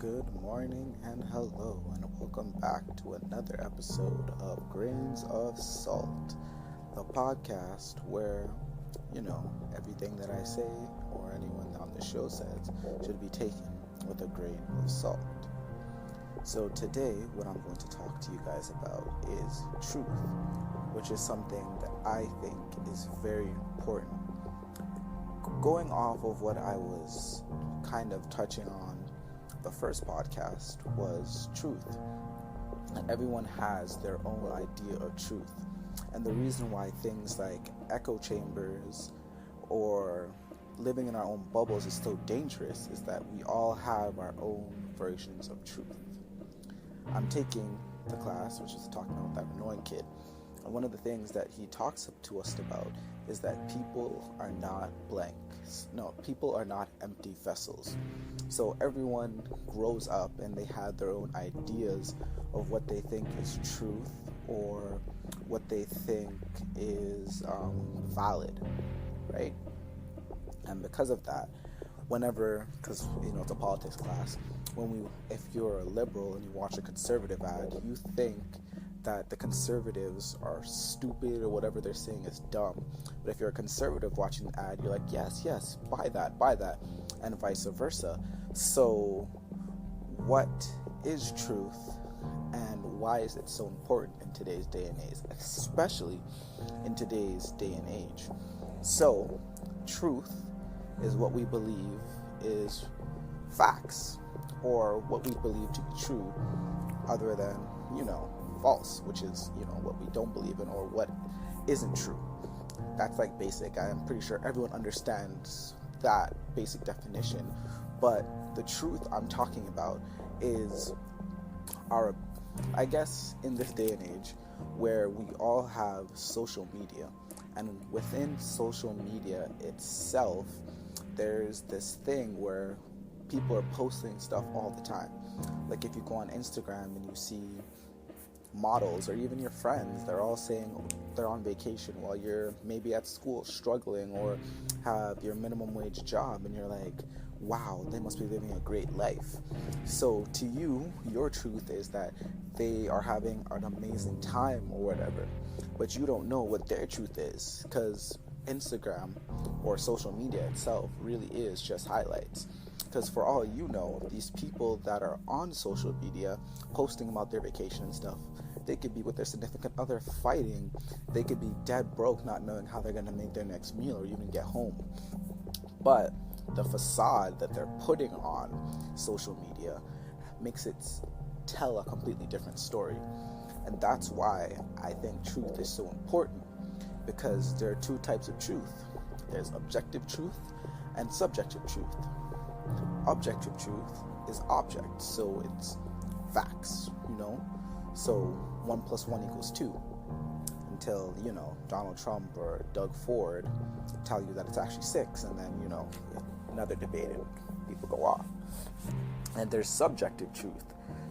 Good morning and hello, and welcome back to another episode of Grains of Salt, the podcast where, everything that I say or anyone on the show says should be taken with a grain of salt. So today, what I'm going to talk to you guys about is truth, which is something that I think is very important. Going off of what I was kind of touching on the first podcast was truth. And everyone has their own idea of truth. And the reason why things like echo chambers or living in our own bubbles is so dangerous is that we all have our own versions of truth. I'm taking the class, which is talking about that annoying kid. And one of the things that he talks to us about is that people are not blank. No, people are not empty vessels. So everyone grows up and they have their own ideas of what they think is truth or what they think is valid, right? And because of that, because it's a politics class, if you're a liberal and you watch a conservative ad, you think that the conservatives are stupid or whatever they're saying is dumb. But if you're a conservative watching the ad, you're like, yes, buy that, and vice versa. So what is truth and why is it so important in today's day and age, especially in today's day and age? So truth is what we believe is facts, or what we believe to be true other than, false, which is, what we don't believe in or what isn't true. That's like basic. I am pretty sure everyone understands that basic definition. But the truth I'm talking about is I guess in this day and age where we all have social media, and within social media itself, there's this thing where people are posting stuff all the time. Like if you go on Instagram and you see models or even your friends, they're all saying they're on vacation while you're maybe at school struggling or have your minimum wage job, and you're like, wow, they must be living a great life. So to you, your truth is that they are having an amazing time or whatever, but you don't know what their truth is, because Instagram or social media itself really is just highlights. Because for all you know, these people that are on social media posting about their vacation and stuff, they could be with their significant other fighting. They could be dead broke, not knowing how they're going to make their next meal or even get home. But the facade that they're putting on social media makes it tell a completely different story. And that's why I think truth is so important, because there are two types of truth. There's objective truth and subjective truth. Objective truth is object, so it's facts, So 1 + 1 = 2 until, Donald Trump or Doug Ford tell you that it's actually 6, and then, another debate and people go off. And there's subjective truth.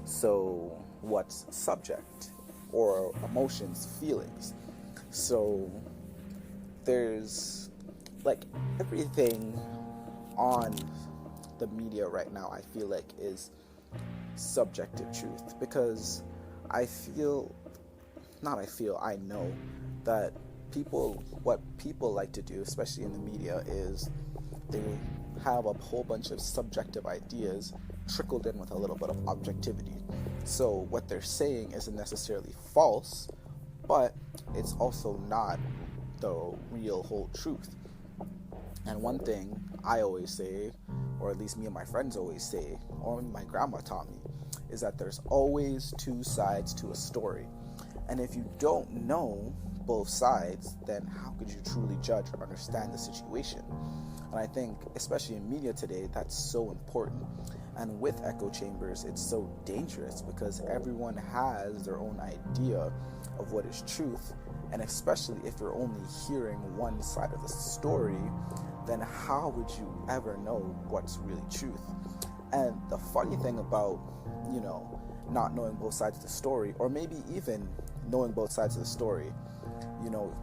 So what's subject? Or emotions, feelings. So there's like everything on the media right now, I feel like, is subjective truth, because I know that what people like to do, especially in the media, is they have a whole bunch of subjective ideas trickled in with a little bit of objectivity. So what they're saying isn't necessarily false, but it's also not the real whole truth. And one thing I always say, or at least me and my friends always say, or my grandma taught me, is that there's always two sides to a story. And if you don't know both sides, then how could you truly judge or understand the situation? And I think, especially in media today, that's so important. And with echo chambers, it's so dangerous, because everyone has their own idea of what is truth. And especially if you're only hearing one side of the story, then how would you ever know what's really truth? And the funny thing about, not knowing both sides of the story, or maybe even knowing both sides of the story,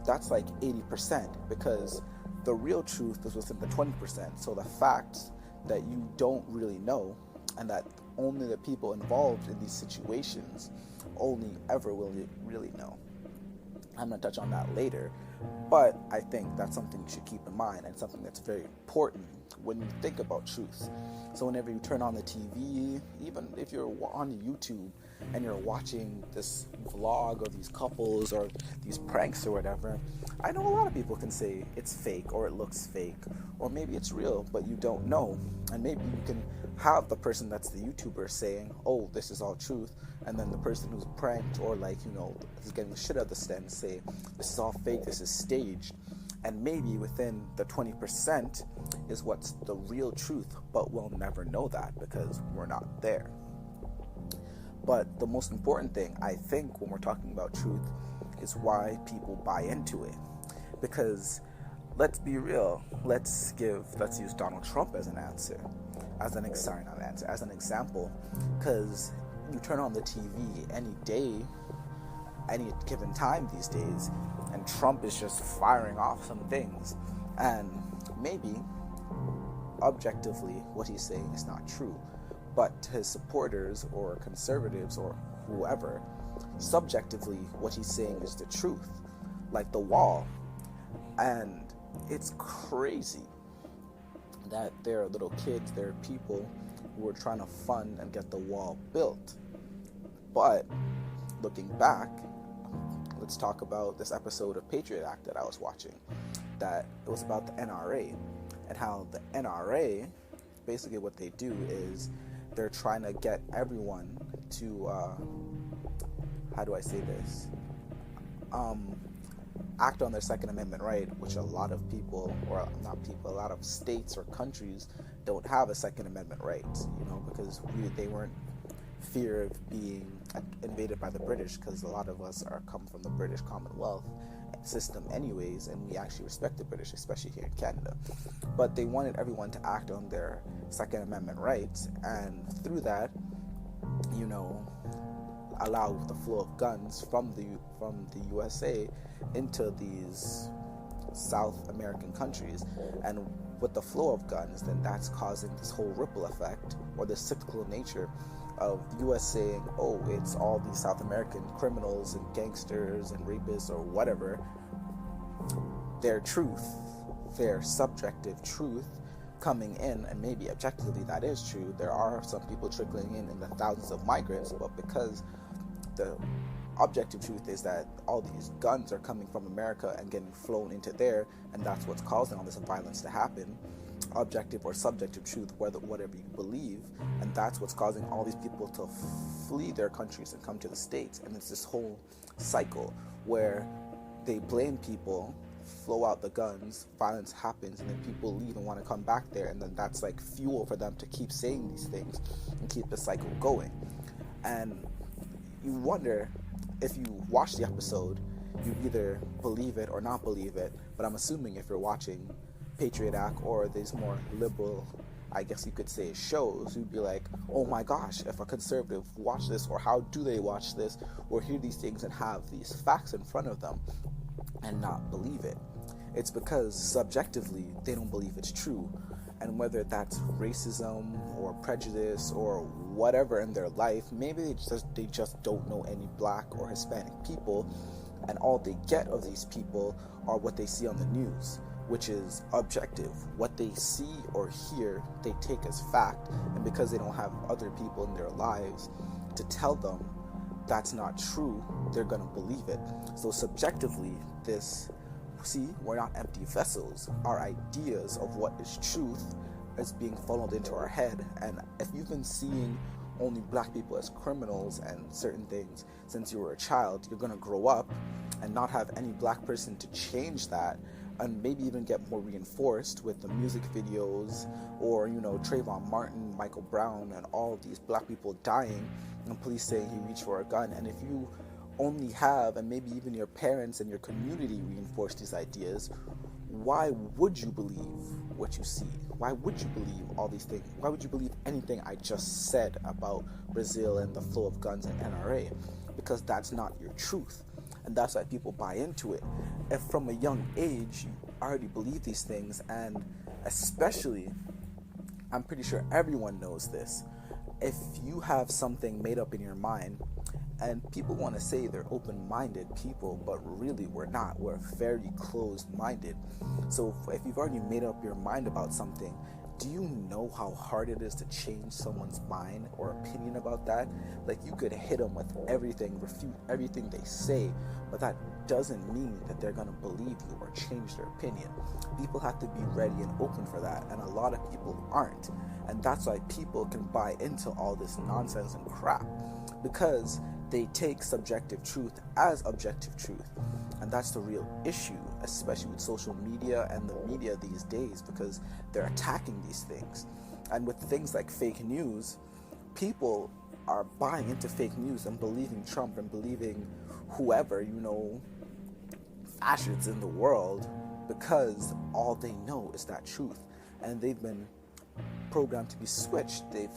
that's like 80%, because the real truth is within the 20%. So the facts that you don't really know and that only the people involved in these situations only ever will really know. I'm going to touch on that later, but I think that's something you should keep in mind, and something that's very important when you think about truth. So whenever you turn on the TV, even if you're on YouTube and you're watching this vlog of these couples or these pranks or whatever, I know a lot of people can say it's fake or it looks fake, or maybe it's real, but you don't know. And maybe you can have the person that's the YouTuber saying, oh, this is all truth, and then the person who's pranked or is getting the shit out of the stand say, this is all fake, this is staged. And maybe within the 20% is what's the real truth, but we'll never know that because we're not there. But the most important thing, I think, when we're talking about truth is why people buy into it. Because let's be real, let's use Donald Trump as an example, because you turn on the TV any day, any given time these days, and Trump is just firing off some things, and maybe objectively what he's saying is not true, but to his supporters or conservatives or whoever, subjectively what he's saying is the truth, like the wall. And it's crazy that there are little kids, there are people who are trying to fund and get the wall built. But looking back, let's talk about this episode of Patriot Act that I was watching, that it was about the NRA, and how the NRA, basically what they do is they're trying to get everyone to, act on their Second Amendment right, which a lot of people, or not people, a lot of states or countries don't have a Second Amendment right, because they weren't fear of being invaded by the British, because a lot of us come from the British Commonwealth system anyways, and we actually respect the British, especially here in Canada. But they wanted everyone to act on their Second Amendment rights, and through that, allow the flow of guns from the USA into these South American countries. And with the flow of guns, then that's causing this whole ripple effect, or the cyclical nature of the US saying, oh, it's all these South American criminals and gangsters and rapists or whatever. Their truth, their subjective truth coming in, and maybe objectively that is true. There are some people trickling in the thousands of migrants, but because the objective truth is that all these guns are coming from America and getting flown into there, and that's what's causing all this violence to happen, objective or subjective truth, whatever you believe, and that's what's causing all these people to flee their countries and come to the States. And it's this whole cycle where they blame people, flow out the guns, violence happens, and then people leave and want to come back there, and then that's like fuel for them to keep saying these things and keep the cycle going. And you wonder, if you watch the episode, you either believe it or not believe it, but I'm assuming if you're watching Patriot Act or these more liberal, I guess you could say, shows, you'd be like, oh my gosh, if a conservative watch this, or how do they watch this, or hear these things and have these facts in front of them and not believe it? It's because subjectively they don't believe it's true. And whether that's racism or prejudice or whatever in their life, maybe they just don't know any Black or Hispanic people, and all they get of these people are what they see on the news, which is objective. What they see or hear, they take as fact, and because they don't have other people in their lives to tell them that's not true, they're going to believe it. So subjectively, we're not empty vessels. Our ideas of what is truth is being funneled into our head. And if you've been seeing only Black people as criminals and certain things since you were a child, you're going to grow up and not have any Black person to change that, and maybe even get more reinforced with the music videos, or Trayvon Martin, Michael Brown, and all these Black people dying and police saying he reached for a gun. And if you only have, and maybe even your parents and your community reinforce these ideas, why would you believe what you see? Why would you believe all these things? Why would you believe anything I just said about Brazil and the flow of guns and NRA? Because that's not your truth. And that's why people buy into it. If from a young age you already believe these things, and especially, I'm pretty sure everyone knows this, if you have something made up in your mind, and people want to say they're open-minded people, but really we're not. We're very closed-minded. So if you've already made up your mind about something, do you know how hard it is to change someone's mind or opinion about that? Like, you could hit them with everything, refute everything they say, but that doesn't mean that they're going to believe you or change their opinion. People have to be ready and open for that, and a lot of people aren't. And that's why people can buy into all this nonsense and crap, because they take subjective truth as objective truth. And that's the real issue, especially with social media and the media these days, because they're attacking these things. And with things like fake news, people are buying into fake news and believing Trump and believing whoever, fascists in the world, because all they know is that truth. And they've been programmed to be switched. They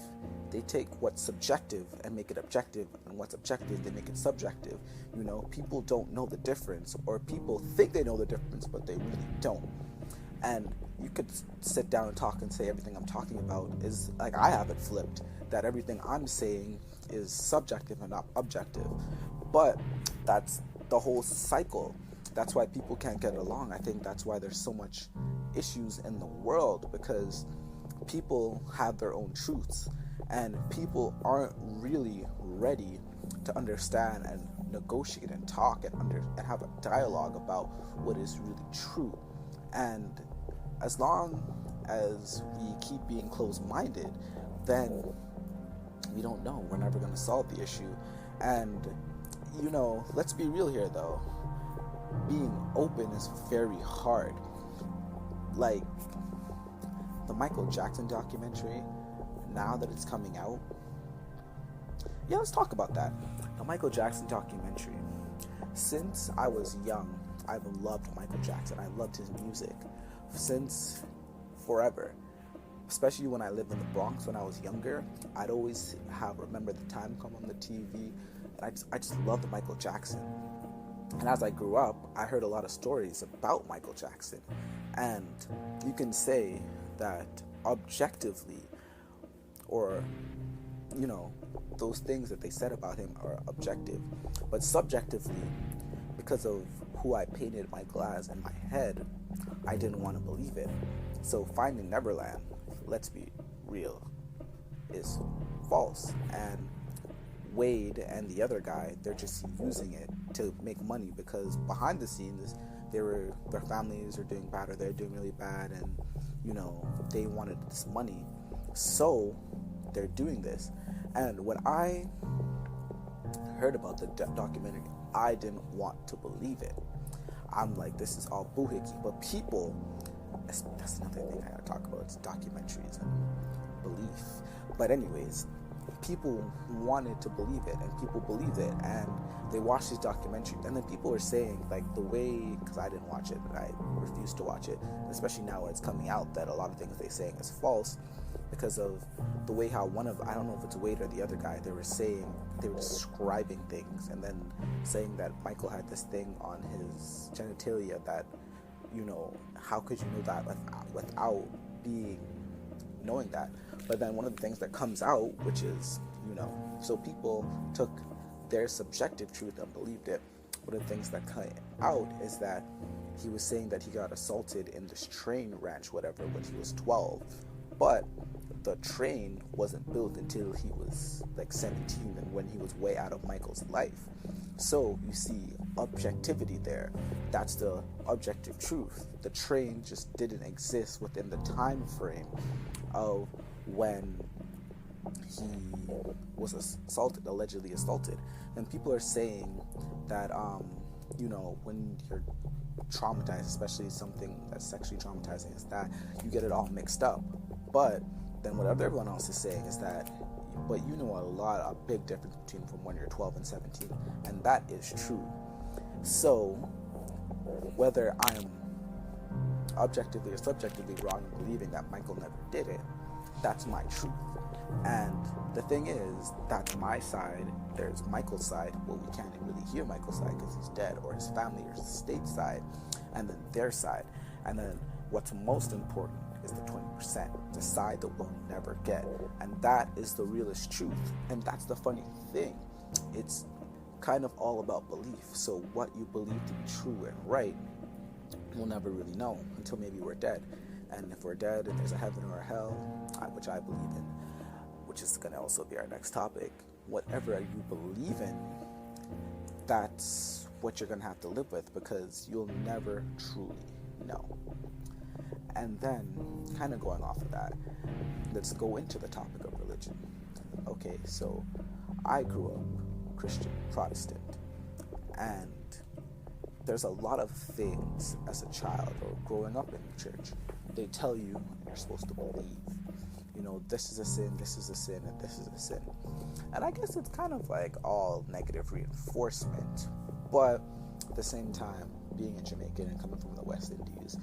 take what's subjective and make it objective, and what's objective they make it subjective. People don't know the difference, or people think they know the difference, but they really don't. And you could sit down and talk and say everything I'm talking about is, like, I have it flipped, that everything I'm saying is subjective and not objective. But that's the whole cycle. That's why people can't get along. I think that's why there's so much issues in the world, because people have their own truths, and people aren't really ready to understand and negotiate and talk and have a dialogue about what is really true. And as long as we keep being closed-minded, then we don't know. We're never going to solve the issue. And let's be real here, though. Being open is very hard. Like the Michael Jackson documentary, now that it's coming out, let's talk about that. The Michael Jackson documentary. Since I was young, I've loved Michael Jackson. I loved his music since forever. Especially when I lived in the Bronx when I was younger, I'd always remember the time come on the TV, and I just loved Michael Jackson. And as I grew up, I heard a lot of stories about Michael Jackson, and you can say that objectively, or those things that they said about him are objective, but subjectively, because of who I painted my glass in my head, I didn't want to believe it. So Finding Neverland, let's be real, is false. And Wade and the other guy, they're just using it to make money, because behind the scenes, their families are doing bad, or they're doing really bad, and they wanted this money, so they're doing this. And when I heard about the documentary, I didn't want to believe it. I'm like, this is all boohickey. But people, that's another thing I gotta talk about, it's documentaries and belief. But anyways, people wanted to believe it, and people believed it, and they watched this documentary. And then people were saying, like, the way, because I didn't watch it, and I refused to watch it, especially now when it's coming out, that a lot of things they're saying is false, because of the way how I don't know if it's Wade or the other guy, they were describing things, and then saying that Michael had this thing on his genitalia that, how could you know that without knowing that? But then one of the things that comes out, which is, so people took their subjective truth and believed it. One of the things that came out is that he was saying that he got assaulted in this train ranch, whatever, when he was 12. But the train wasn't built until he was like 17, and when he was way out of Michael's life. So you see objectivity there. That's the objective truth. The train just didn't exist within the time frame of when he was allegedly assaulted. And people are saying that when you're traumatized, especially something that's sexually traumatizing, is that you get it all mixed up. But then what everyone else is saying is that, but a big difference between from when you're 12 and 17, and that is true. So whether I'm objectively or subjectively wrong in believing that Michael never did it, that's my truth. And the thing is, that's my side. There's Michael's side. Well, we can't really hear Michael's side because he's dead, or his family, or his state side, and then their side. And then what's most important is the 20%, the side that we'll never get. And that is the realest truth. And that's the funny thing. It's kind of all about belief. So what you believe to be true and right, we'll never really know until maybe we're dead. And if we're dead and there's a heaven or a hell, which I believe in, which is going to also be our next topic, whatever you believe in, that's what you're going to have to live with, because you'll never truly know. And then, kind of going off of that, let's go into the topic of religion. Okay, so I grew up Christian, Protestant, and there's a lot of things as a child or growing up in the church. They tell you you're supposed to believe. You know, this is a sin, this is a sin, and this is a sin. And I guess it's kind of like all negative reinforcement. But at the same time, being a Jamaican and coming from the West Indies,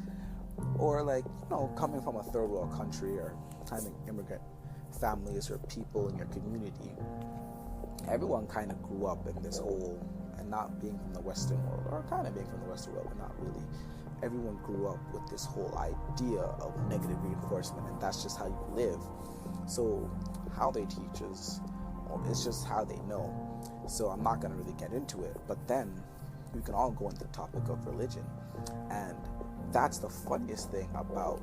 or like, you know, coming from a third world country or having immigrant families or people in your community, everyone kind of grew up in this whole, and not being from the Western world, or kind of being from the Western world, but not really. Everyone grew up with this whole idea of negative reinforcement, and that's just how you live. So how they teach us, well, it's just how they know. So I'm not going to really get into it, but then we can all go into the topic of religion. And that's the funniest thing about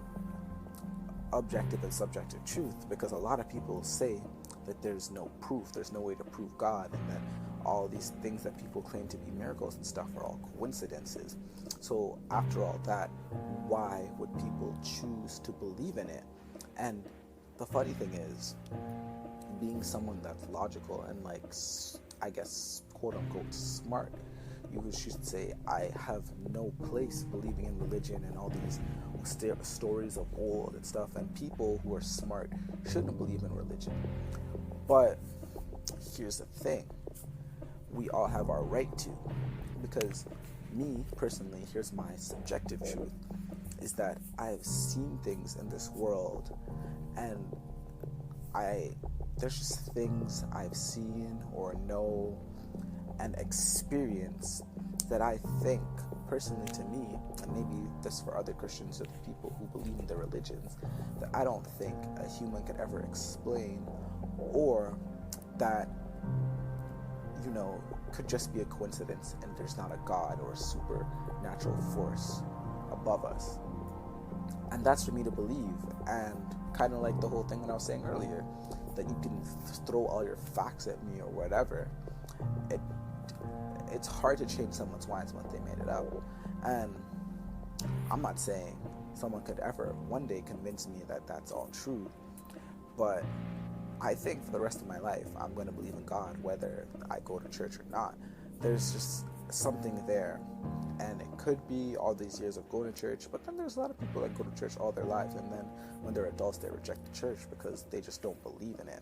objective and subjective truth, because a lot of people say that there's no proof, there's no way to prove God, and that all these things that people claim to be miracles and stuff are all coincidences. So after all that, why would people choose to believe in it? And the funny thing is, being someone that's logical and like, I guess, quote unquote smart, you should say, I have no place believing in religion and all these stories of old and stuff, and people who are smart shouldn't believe in religion. But here's the thing, we all have our right to, because me personally, here's my subjective truth, is that I have seen things in this world, and there's just things I've seen or know and experienced that I think, personally to me, and maybe this for other Christians or people who believe in their religions, that I don't think a human could ever explain, or that, you know, could just be a coincidence and there's not a God or a supernatural force above us. And that's for me to believe. And kind of like the whole thing that I was saying earlier, that you can throw all your facts at me or whatever, it's hard to change someone's minds once they made it up. And I'm not saying someone could ever one day convince me that that's all true, but I think for the rest of my life, I'm going to believe in God, whether I go to church or not. There's just something there. And it could be all these years of going to church, but then there's a lot of people that go to church all their lives, and then when they're adults, they reject the church because they just don't believe in it.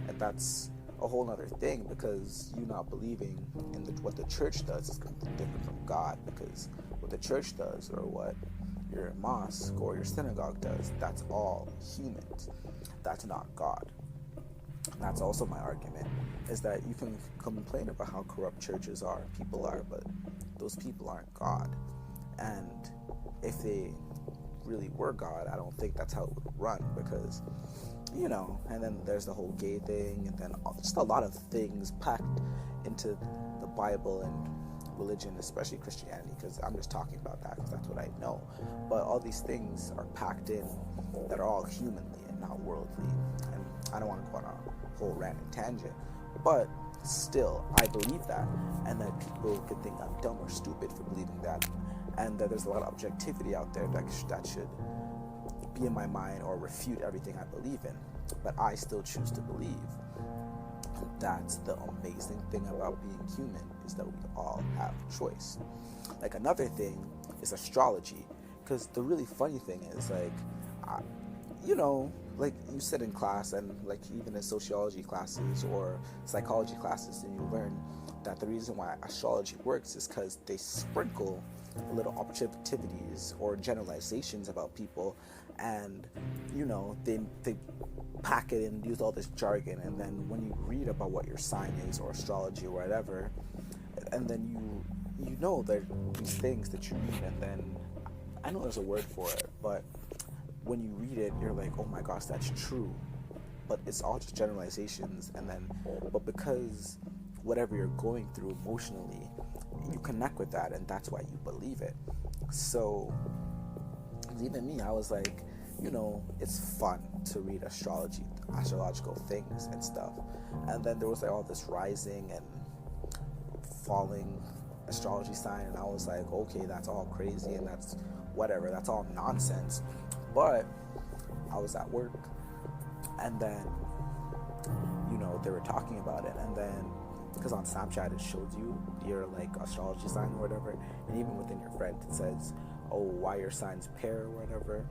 And that's a whole other thing, because you not believing in what the church does is completely different from God, because what the church does, or what your mosque or your synagogue does, that's all humans. That's not God. And that's also my argument, is that you can complain about how corrupt churches are, people are, but those people aren't God. And if they really were God, I don't think that's how it would run, because, you know, and then there's the whole gay thing, and then just a lot of things packed into the Bible and religion, especially Christianity, because I'm just talking about that because that's what I know. But all these things are packed in that are all humanly and not worldly. And I don't want to go on a whole random tangent, but still, I believe that, and that people could think I'm dumb or stupid for believing that, and that there's a lot of objectivity out there that should be in my mind or refute everything I believe in, but I still choose to believe. And that's the amazing thing about being human, is that we all have choice. Like, another thing is astrology, because the really funny thing is, like, you know, like you said in class, and like even in sociology classes or psychology classes, and you learn that the reason why astrology works is because they sprinkle little objectivities or generalizations about people, and, you know, they pack it and use all this jargon, and then when you read about what your sign is or astrology or whatever, and then you know there are these things that you read, and then I know there's a word for it, but when you read it, you're like, oh my gosh, that's true. But it's all just generalizations. But because whatever you're going through emotionally, you connect with that, and that's why you believe it. So even me, I was like, it's fun to read astrological things and stuff. And then there was like all this rising and falling astrology sign, and I was like, okay, that's all crazy, and that's whatever, that's all nonsense. But I was at work, and then they were talking about it, and then because on Snapchat it shows you your like astrology sign or whatever, and even within your friend it says, oh, why your signs pair or whatever.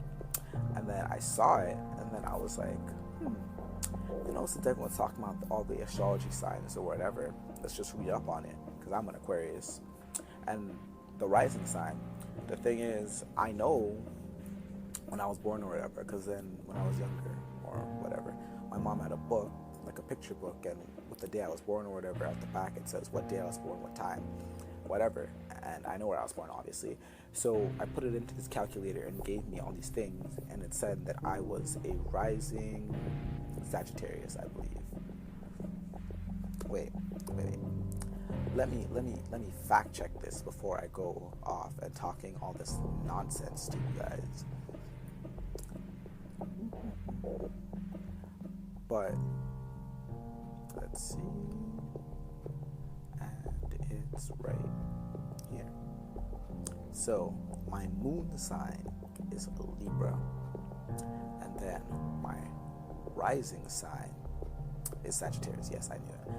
And then I saw it, and then I was like, since everyone's talking about all the astrology signs or whatever, let's just read up on it, because I'm an Aquarius. And the rising sign, the thing is, I know when I was born or whatever, because then when I was younger or whatever, my mom had a book, like a picture book, and with the day I was born or whatever, at the back it says what day I was born, what time, whatever. And I know where I was born, obviously. So I put it into this calculator and gave me all these things, and it said that I was a rising Sagittarius, I believe. Wait. Let me fact check this before I go off and talking all this nonsense to you guys. But let's see. And it's right here. So my moon sign is Libra, and then my rising sign is Sagittarius. Yes, I knew that.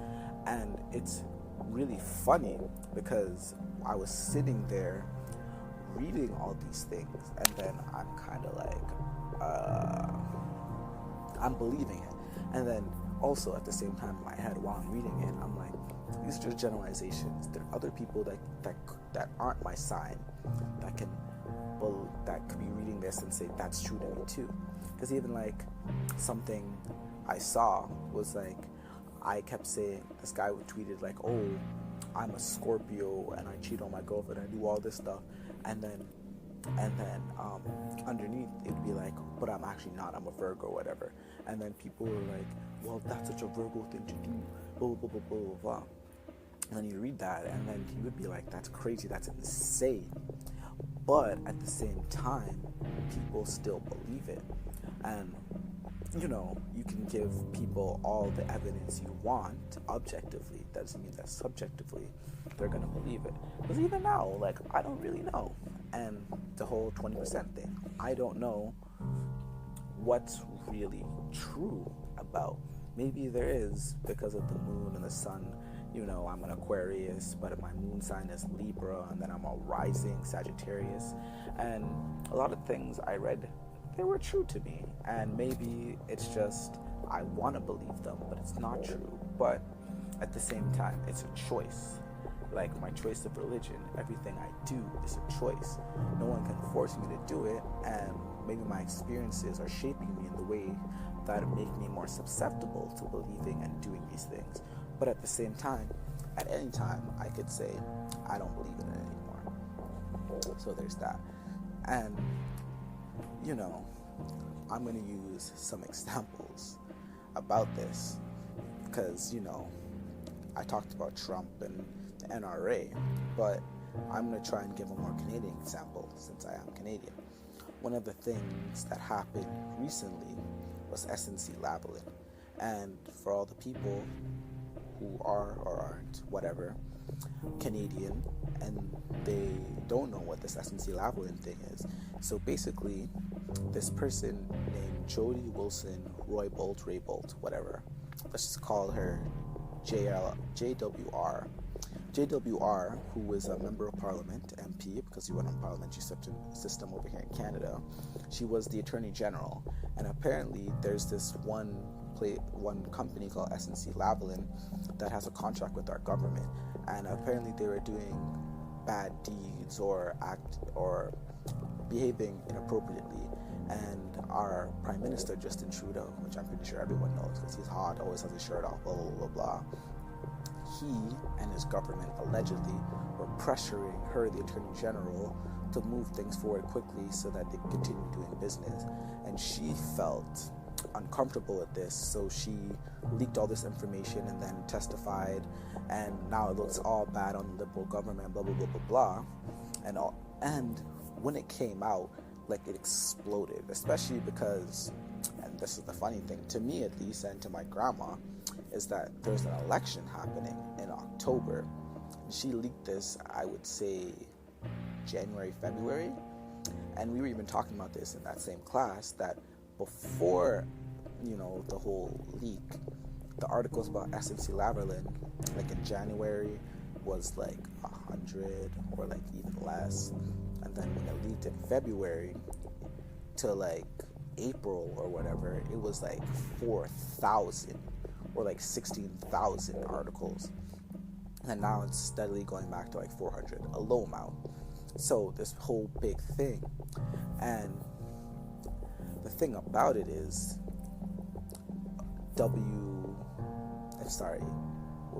And it's really funny because I was sitting there reading all these things, and then I'm kind of like, I'm believing it. And then also at the same time in my head while I'm reading it, I'm like, these are just generalizations. There are other people that aren't my sign that could be reading this and say that's true to me too. Because even like something I saw was like, I kept saying, this guy tweeted like, oh, I'm a Scorpio and I cheat on my girlfriend and I do all this stuff, and then underneath it'd be like, but I'm actually not, I'm a Virgo or whatever. And then people were like, well, that's such a Virgo thing to do, blah blah blah blah blah blah. And then you read that, and then you would be like, that's crazy, that's insane. But at the same time, people still believe it. And you can give people all the evidence you want objectively. That doesn't mean that subjectively they're going to believe it. Because even now, like, I don't really know. And the whole 20% thing, I don't know what's really true about. Maybe there is, because of the moon and the sun. I'm an Aquarius, but my moon sign is Libra, and then I'm a rising Sagittarius. And a lot of things I read, they were true to me, and maybe it's just I want to believe them, but it's not true. But at the same time, it's a choice. Like my choice of religion, everything I do is a choice. No one can force me to do it, and maybe my experiences are shaping me in the way that make me more susceptible to believing and doing these things. But at the same time, at any time, I could say I don't believe in it anymore. So there's that. And I'm going to use some examples about this because, I talked about Trump and the NRA, but I'm going to try and give a more Canadian example since I am Canadian. One of the things that happened recently was SNC-Lavalin. And for all the people who are or aren't, whatever, Canadian, and they don't know what this SNC-Lavalin thing is. So basically, this person named Jody Wilson Raybould, whatever, let's just call her JWR. JWR, who was a member of Parliament, MP, because we went on parliamentary system over here in Canada, she was the Attorney General, and apparently there's this one company called SNC-Lavalin that has a contract with our government, and apparently they were doing bad deeds or behaving inappropriately, and our Prime Minister Justin Trudeau, which I'm pretty sure everyone knows because he's hot, always has his shirt off, blah blah blah blah, he and his government allegedly were pressuring her, the Attorney General, to move things forward quickly so that they continue doing business. And she felt uncomfortable with this, so she leaked all this information and then testified, and now it looks all bad on the liberal government, blah blah blah blah blah, and when it came out, like, it exploded, especially because, and this is the funny thing to me at least, and to my grandma, is that there's an election happening in October. She leaked this, I would say, January, February, and we were even talking about this in that same class, that before, the whole leak, the articles about SNC-Lavalin, like in January, was like 100 or like even less, and then when it leaked in February to like April or whatever, it was like 4,000 or like 16,000 articles, and now it's steadily going back to like 400, a low amount. So this whole big thing, and the thing about it is,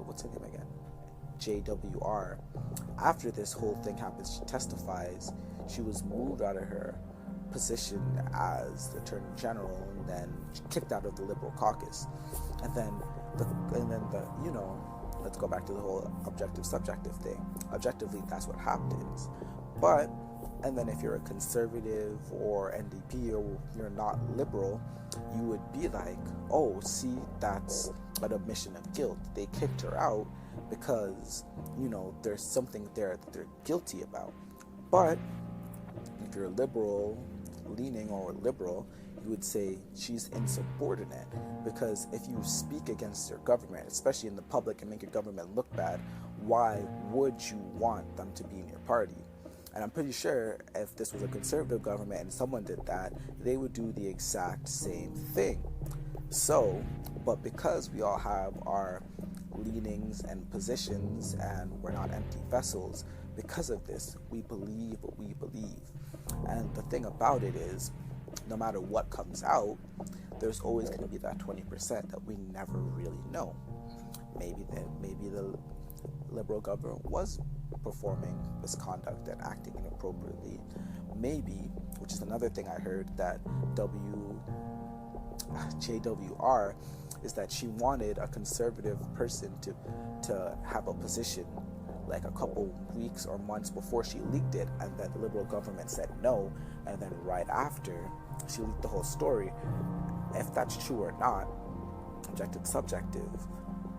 what's her name again? JWR. After this whole thing happens, she testifies. She was moved out of her position as the Attorney General, and then kicked out of the Liberal caucus. And then let's go back to the whole objective subjective thing. Objectively, that's what happens. But, and then if you're a conservative or NDP or you're not liberal, you would be like, oh, see, that's an admission of guilt. They kicked her out because, there's something there that they're guilty about. But if you're liberal leaning or liberal, you would say she's insubordinate, because if you speak against your government, especially in the public, and make your government look bad, why would you want them to be in your party? And I'm pretty sure if this was a conservative government and someone did that, they would do the exact same thing. So, but because we all have our leanings and positions and we're not empty vessels, because of this, we believe what we believe. And the thing about it is, no matter what comes out, there's always going to be that 20% that we never really know. Maybe the liberal government was performing misconduct and acting inappropriately. Maybe, which is another thing I heard, that JWR is that she wanted a conservative person to have a position like a couple weeks or months before she leaked it, and then the liberal government said no, and then right after she leaked the whole story. If that's true or not, objective subjective,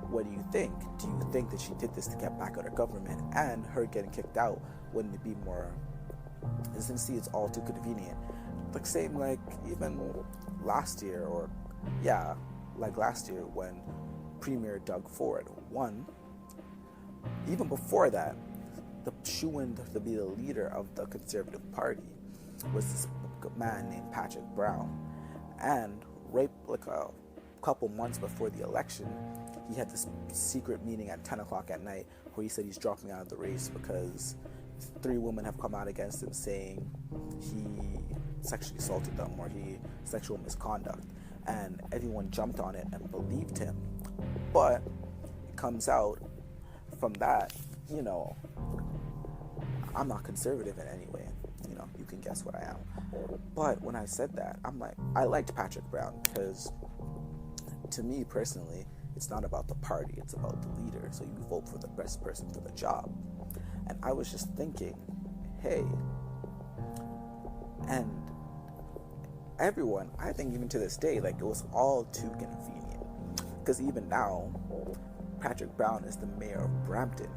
what do you think? Do you think that she did this to get back at her government? And her getting kicked out, wouldn't it be more, see, it's all too convenient. Like same like even last year, when Premier Doug Ford won. Even before that, the shoo-in to be the leader of the Conservative Party was this man named Patrick Brown. And right like a couple months before the election, he had this secret meeting at 10 o'clock at night where he said he's dropping out of the race because 3 women have come out against him saying he sexually assaulted them or he sexual misconduct. And everyone jumped on it and believed him. But it comes out from that, I'm not conservative in any way. You can guess what I am. But when I said that, I'm like, I liked Patrick Brown because, to me personally, it's not about the party, it's about the leader. So you vote for the best person for the job. And I was just thinking, hey, and everyone, I think even to this day, like, it was all too convenient. Because even now, Patrick Brown is the mayor of Brampton.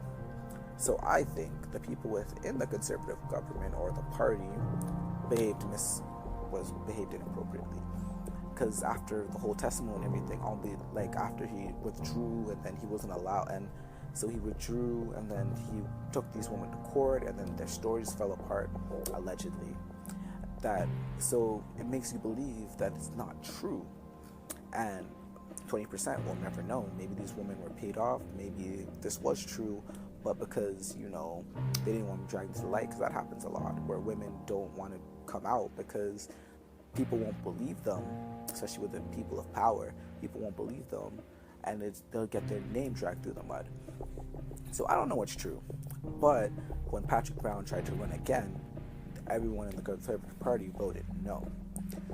So I think the people within the conservative government or the party behaved inappropriately. Because after the whole testimony and everything, after he withdrew and then he wasn't allowed, and so he withdrew and then he took these women to court and then their stories fell apart, allegedly. So it makes you believe that it's not true. And 20% will never know. Maybe these women were paid off. Maybe this was true, but because, they didn't want to drag to the light, because that happens a lot, where women don't want to come out because people won't believe them, especially with the people of power. People won't believe them, and they'll get their name dragged through the mud. So I don't know what's true, but when Patrick Brown tried to run again, everyone in the Conservative Party voted no.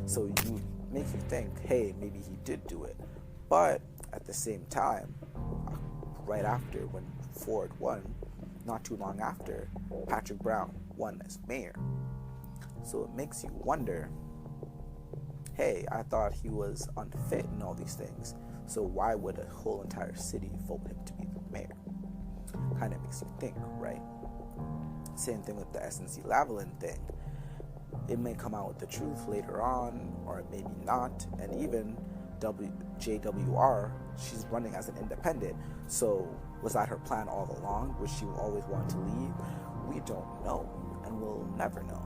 So you make you think, hey, maybe he did do it. But at the same time, right after when Ford won, not too long after, Patrick Brown won as mayor. So it makes you wonder, hey, I thought he was unfit and all these things. So why would a whole entire city vote him to be the mayor? Kind of makes you think, right? Same thing with the SNC Lavalin thing. It may come out with the truth later on, or maybe not. And even JWR, she's running as an independent. So was that her plan all along? Was she always want to leave? We don't know, and we'll never know.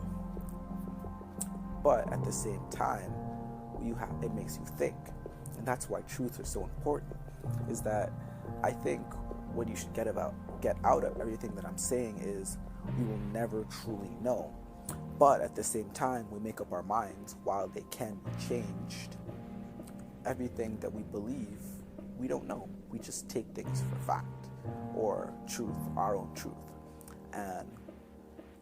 But at the same time, it makes you think. And that's why truth is so important, is that I think what you should get out of everything that I'm saying is we will never truly know. But at the same time, we make up our minds while they can be changed. Everything that we believe, we don't know. We just take things for fact or truth, our own truth. And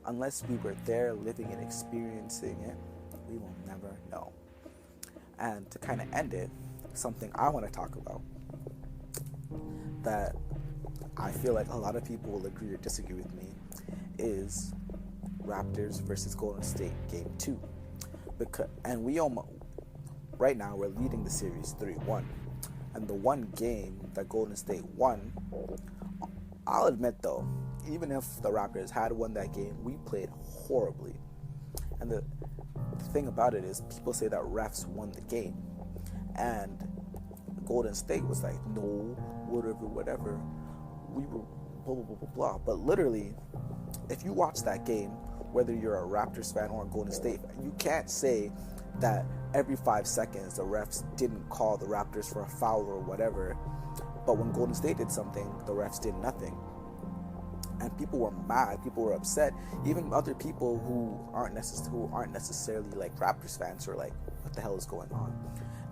unless we were there living and experiencing it, we will never know. And to kind of end it, something I want to talk about that I feel like a lot of people will agree or disagree with me is Raptors versus Golden State Game 2. Right now we're leading the series 3-1. And the one game that Golden State won, I'll admit though, even if the Raptors had won that game, we played horribly. And the thing about it is people say that refs won the game. And Golden State was like, no, whatever. We were blah, blah, blah, blah, blah. But literally, if you watch that game, whether you're a Raptors fan or a Golden State fan, you can't say that every 5 seconds the refs didn't call the Raptors for a foul or whatever. But when Golden State did something, the refs did nothing. And people were mad, people were upset. Even other people who aren't necessarily like Raptors fans are like, what the hell is going on?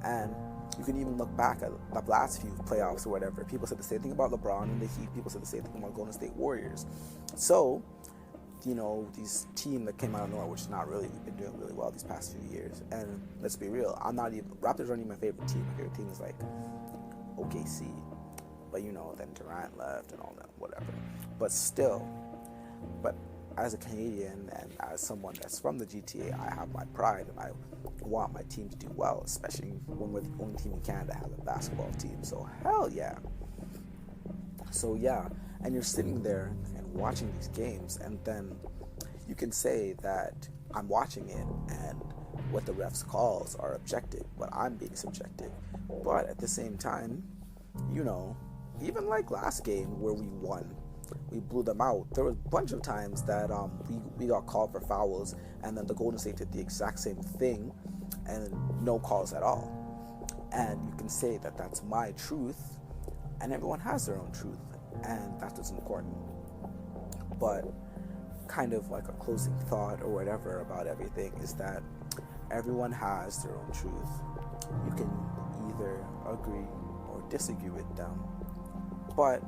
And you can even look back at the last few playoffs or whatever. People said the same thing about LeBron and the Heat. People said the same thing about Golden State Warriors. So, these team that came out of nowhere, which is not really been doing really well these past few years. And let's be real, Raptors aren't even my favorite team. My favorite team is like OKC. But then Durant left and all that, whatever. But still, as a Canadian and as someone that's from the GTA, I have my pride and I want my team to do well, especially when we're the only team in Canada that has a basketball team. So hell yeah. So yeah, and you're sitting there and watching these games, and then you can say that I'm watching it and what the refs calls are objective, but I'm being subjective. But at the same time, even like last game where we won, we blew them out. There was a bunch of times that we got called for fouls, and then the Golden State did the exact same thing, and no calls at all. And you can say that that's my truth, and everyone has their own truth, and that is important. But kind of like a closing thought or whatever about everything is that everyone has their own truth. You can either agree or disagree with them. But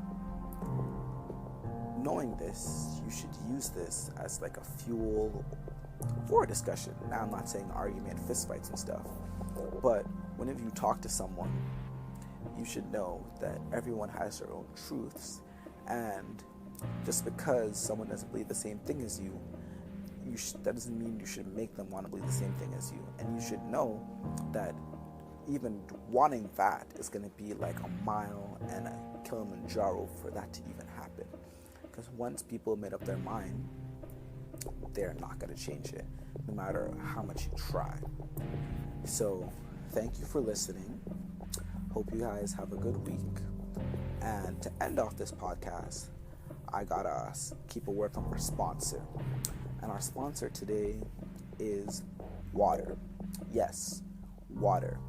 knowing this, you should use this as like a fuel for a discussion. Now, I'm not saying argument, fistfights and stuff, but whenever you talk to someone, you should know that everyone has their own truths, and just because someone doesn't believe the same thing as you, that doesn't mean you should make them want to believe the same thing as you. And you should know that even wanting that is going to be like a mile and a Kilimanjaro for that to even happen. Because once people made up their mind, they're not going to change it, no matter how much you try. So, thank you for listening. Hope you guys have a good week. And to end off this podcast, I gotta keep a word from our sponsor. And our sponsor today is water. Yes, water.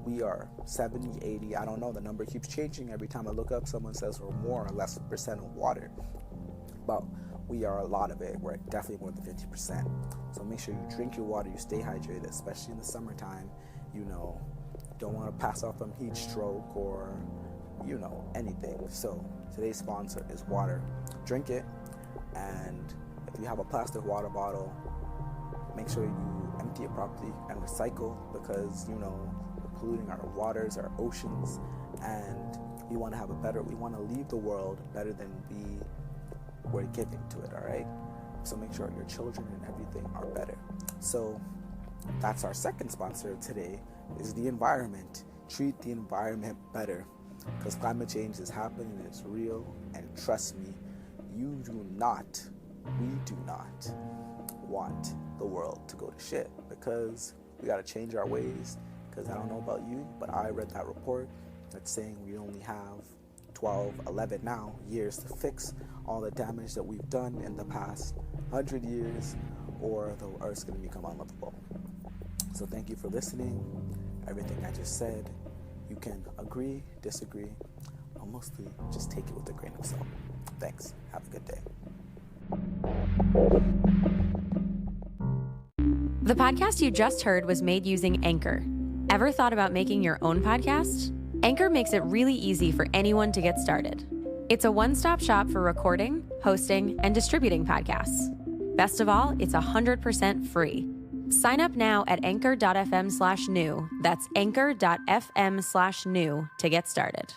We are 70, 80, I don't know, the number keeps changing. Every time I look up, someone says we're more or less percent of water. But we are a lot of it. We're definitely more than 50%. So make sure you drink your water, you stay hydrated, especially in the summertime. Don't want to pass off from heat stroke or, anything. So today's sponsor is water. Drink it, and if you have a plastic water bottle, Make sure you empty it properly and recycle, because, you know, we're polluting our waters, our oceans, and we want to leave the world better than we were giving to it, all right? So make sure your children and everything are better. So that's our second sponsor today, is the environment. Treat the environment better, because climate change is happening, it's real, and trust me, we do not want the world to go to shit, because we got to change our ways. Because I don't know about you, but I read that report that's saying we only have 11 now years to fix all the damage that we've done in the past 100 years, or the earth's going to become unlivable. So thank you for listening. Everything I just said, you can agree, disagree, or mostly just take it with a grain of salt. Thanks. Have a good day. The podcast you just heard was made using Anchor. Ever thought about making your own podcast? Anchor makes it really easy for anyone to get started. It's a one-stop shop for recording, hosting, and distributing podcasts. Best of all, it's 100% free. Sign up now at anchor.fm/new. That's anchor.fm/new to get started.